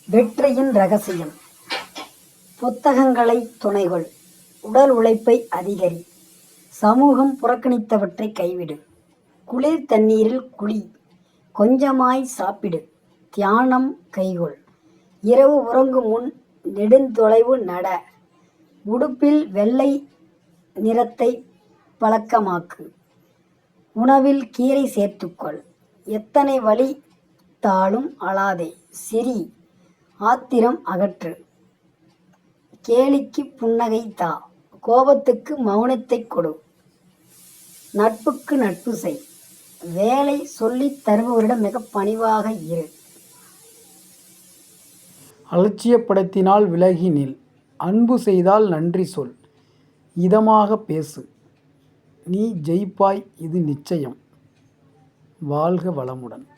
வெற்றியின் ரகசியம். புத்தகங்களை துணைகொள். உடல் உழைப்பை அதிகரி. சமூகம் புறக்கணித்தவற்றை கைவிடு. குளிர் தண்ணீரில் குளி. கொஞ்சமாய் சாப்பிடு. தியானம் கைகொள். இரவு உறங்கும் முன் நெடுந்தொலைவு நட. உடுப்பில் வெள்ளை நிறத்தை பழக்கமாக்கு. உணவில் கீரை சேர்த்துக்கொள். எத்தனை வலித்தாலும் அழாதே, சிரி. ஆத்திரம் அகற்று. கேலிக்கு புன்னகை தா. கோபத்துக்கு மௌனத்தைக் கொடு. நட்புக்கு நட்பு செய். வேலை சொல்லித் தருபவரிடம் மிக பணிவாக இரு. அலட்சியப்படுத்தினால் விலகி நில். அன்பு செய்தால் நன்றி சொல். இதமாக பேசு. நீ ஜெயிப்பாய், இது நிச்சயம். வாழ்க வளமுடன்.